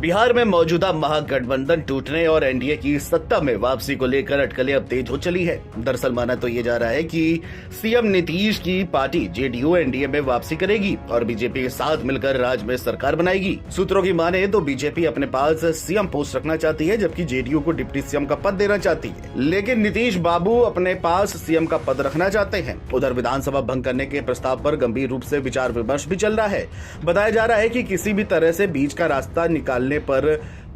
बिहार में मौजूदा महागठबंधन टूटने और एनडीए की सत्ता में वापसी को लेकर अटकलें अब तेज हो चली है। दरअसल माना तो ये जा रहा है कि सीएम नीतीश की पार्टी जेडीयू एनडीए में वापसी करेगी और बीजेपी के साथ मिलकर राज्य में सरकार बनाएगी। सूत्रों की माने तो बीजेपी अपने पास सीएम पोस्ट रखना चाहती है, जबकि जेडीयू को डिप्टी सीएम का पद देना चाहती है, लेकिन नीतीश बाबू अपने पास सीएम का पद रखना चाहते हैं। उधर विधानसभा भंग करने के प्रस्ताव पर गंभीर रूप से विचार विमर्श भी चल रहा है। बताया जा रहा है कि किसी भी तरह से बीच का रास्ता निकालने पर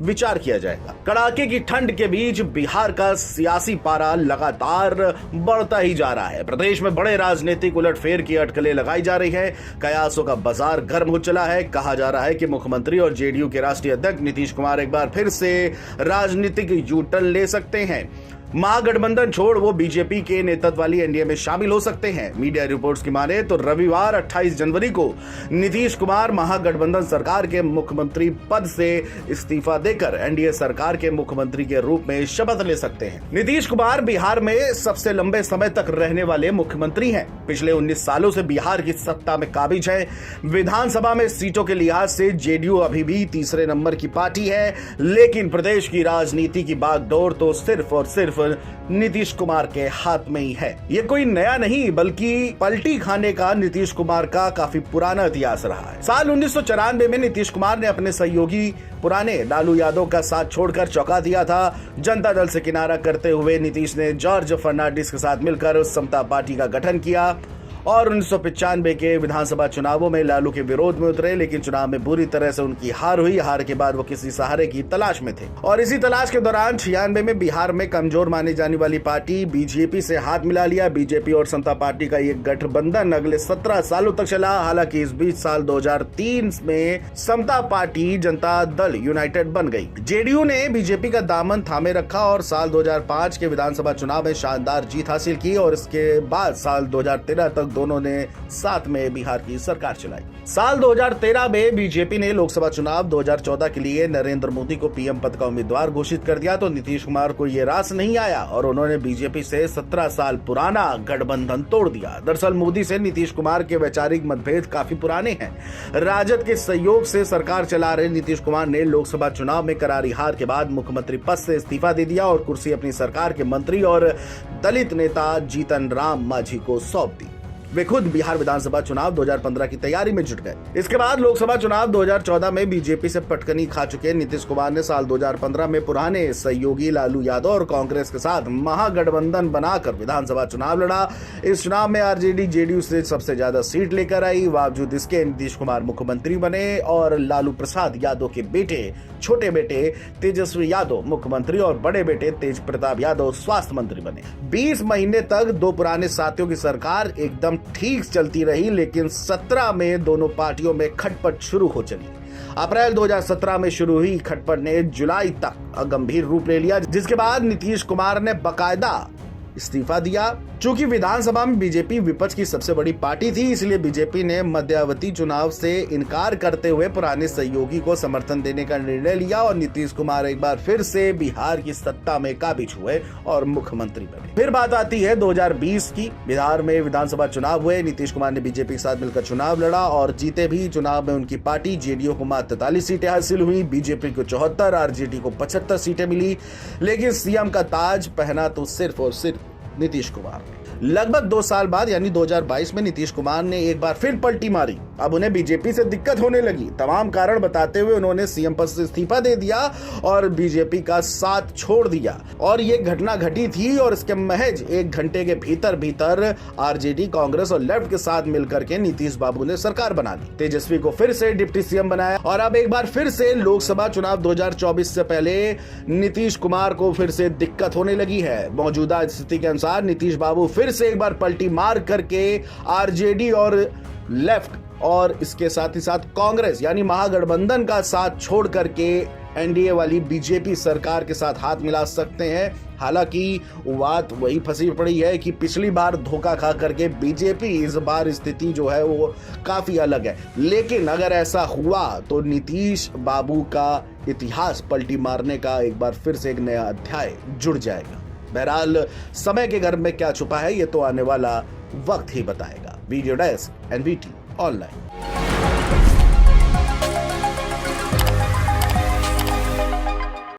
विचार किया जाएगा। कड़ाके की ठंड के बीच बिहार का सियासी पारा लगातार बढ़ता ही जा रहा है। प्रदेश में बड़े राजनीतिक उलटफेर की अटकलें लगाई जा रही है। कयासों का बाजार गर्म हो चला है। कहा जा रहा है कि मुख्यमंत्री और जेडीयू के राष्ट्रीय अध्यक्ष नीतीश कुमार एक बार फिर से राजनीतिक यू-टर्न ले सकते हैं। महागठबंधन छोड़ वो बीजेपी के नेतृत्व वाली एनडीए में शामिल हो सकते हैं। मीडिया रिपोर्ट्स की माने तो रविवार 28 जनवरी को नीतीश कुमार महागठबंधन सरकार के मुख्यमंत्री पद से इस्तीफा देकर एनडीए सरकार के मुख्यमंत्री के रूप में शपथ ले सकते हैं। नीतीश कुमार बिहार में सबसे लंबे समय तक रहने वाले मुख्यमंत्री हैं। पिछले 19 सालों से बिहार की सत्ता में काबिज है। विधानसभा में सीटों के लिहाज से जेडीयू अभी भी तीसरे नंबर की पार्टी है, लेकिन प्रदेश की राजनीति की बागडोर तो सिर्फ और सिर्फ नीतीश कुमार के हाथ में ही है। ये कोई नया नहीं बल्कि पलटी खाने का नीतीश कुमार का काफी पुराना इतिहास रहा है। साल 1994 में नीतीश कुमार ने अपने सहयोगी पुराने लालू यादव का साथ छोड़कर चौंका दिया था। जनता दल से किनारा करते हुए नीतीश ने जॉर्ज फर्नांडिस के साथ मिलकर समता पार्टी का गठन किया और 1995 के विधानसभा चुनावों में लालू के विरोध में उतरे, लेकिन चुनाव में बुरी तरह से उनकी हार हुई। हार के बाद वो किसी सहारे की तलाश में थे और इसी तलाश के दौरान 96 में बिहार में कमजोर मानी जाने वाली पार्टी बीजेपी से हाथ मिला लिया। बीजेपी और समता पार्टी का ये गठबंधन अगले 17 सालों तक चला। हालांकि इस बीच साल 2003 में समता पार्टी जनता दल यूनाइटेड बन गई। जेडीयू ने बीजेपी का दामन थामे रखा और साल 2005 के विधानसभा चुनाव में शानदार जीत हासिल की और इसके बाद साल 2013 तक दोनों ने साथ में बिहार की सरकार चलाई। साल 2013 में बीजेपी ने लोकसभा चुनाव 2014 के लिए नरेंद्र मोदी को पीएम पद का उम्मीदवार घोषित कर दिया तो नीतीश कुमार को ये रास नहीं आया और उन्होंने बीजेपी से 17 साल पुराना गठबंधन तोड़ दिया। दरअसल मोदी से नीतीश कुमार के वैचारिक मतभेद काफी पुराने हैं। राजद के सहयोग से सरकार चला रहे नीतीश कुमार ने लोकसभा चुनाव में करारी हार के बाद मुख्यमंत्री पद से इस्तीफा दे दिया और कुर्सी अपनी सरकार के मंत्री और दलित नेता जीतन राम मांझी को सौंप दी। वे खुद बिहार विधानसभा चुनाव 2015 की तैयारी में जुट गए। इसके बाद लोकसभा चुनाव 2014 में बीजेपी से पटकनी खा चुके नीतीश कुमार ने साल 2015 में पुराने सहयोगी लालू यादव और कांग्रेस के साथ महागठबंधन बनाकर विधानसभा चुनाव लड़ा। इस चुनाव में आरजेडी जेडीयू से सबसे ज्यादा सीट लेकर आई। बावजूद इसके नीतीश कुमार मुख्यमंत्री बने और लालू प्रसाद यादव के बेटे छोटे बेटे तेजस्वी यादव मुख्यमंत्री और बड़े बेटे तेज प्रताप यादव स्वास्थ्य मंत्री बने। 20 महीने तक दो पुराने साथियों की सरकार एकदम ठीक चलती रही, लेकिन 17 में दोनों पार्टियों में खटपट शुरू हो चली। अप्रैल 2017 में शुरू हुई खटपट ने जुलाई तक गंभीर रूप ले लिया, जिसके बाद नीतीश कुमार ने बाकायदा इस्तीफा दिया। चूंकि विधानसभा में बीजेपी विपक्ष की सबसे बड़ी पार्टी थी, इसलिए बीजेपी ने मध्यावधि चुनाव से इनकार करते हुए पुराने सहयोगी को समर्थन देने का निर्णय लिया और नीतीश कुमार एक बार फिर से बिहार की सत्ता में काबिज हुए और मुख्यमंत्री बने। फिर बात आती है 2020 की। बिहार में विधानसभा चुनाव हुए। नीतीश कुमार ने बीजेपी के साथ मिलकर चुनाव लड़ा और जीते भी। चुनाव में उनकी पार्टी जेडीयू को मात्र 43 सीटें हासिल हुई, बीजेपी को 74, आरजेडी को 75 सीटें मिली, लेकिन सीएम का ताज पहना तो सिर्फ और सिर्फ नीतीश कुमार ने। लगभग 2 साल बाद यानी 2022 में नीतीश कुमार ने एक बार फिर पलटी मारी। अब उन्हें बीजेपी से दिक्कत होने लगी। तमाम कारण बताते हुए उन्होंने सीएम पद से इस्तीफा दे दिया और बीजेपी का साथ छोड़ दिया और ये घटना घटी थी और इसके महज 1 घंटे के भीतर आरजेडी कांग्रेस और लेफ्ट के साथ मिलकर के नीतीश बाबू ने सरकार बना ली। तेजस्वी को फिर से डिप्टी सीएम बनाया और अब एक बार फिर से लोकसभा चुनाव 2024 से पहले नीतीश कुमार को फिर से दिक्कत होने लगी है। मौजूदा स्थिति के अनुसार नीतीश बाबू फिर से एक बार पलटी मार करके आरजेडी और लेफ्ट और इसके साथ ही साथ कांग्रेस यानी महागठबंधन का साथ छोड़ करके एनडीए वाली बीजेपी सरकार के साथ हाथ मिला सकते हैं। हालांकि बात वही फंसी पड़ी है कि पिछली बार धोखा खा करके बीजेपी इस बार स्थिति जो है वो काफी अलग है, लेकिन अगर ऐसा हुआ तो नीतीश बाबू का इतिहास पलटी मारने का एक बार फिर से एक नया अध्याय जुड़ जाएगा। बहरहाल समय के गर्भ में क्या छुपा है ये तो आने वाला वक्त ही बताएगा। Video desk NVT online.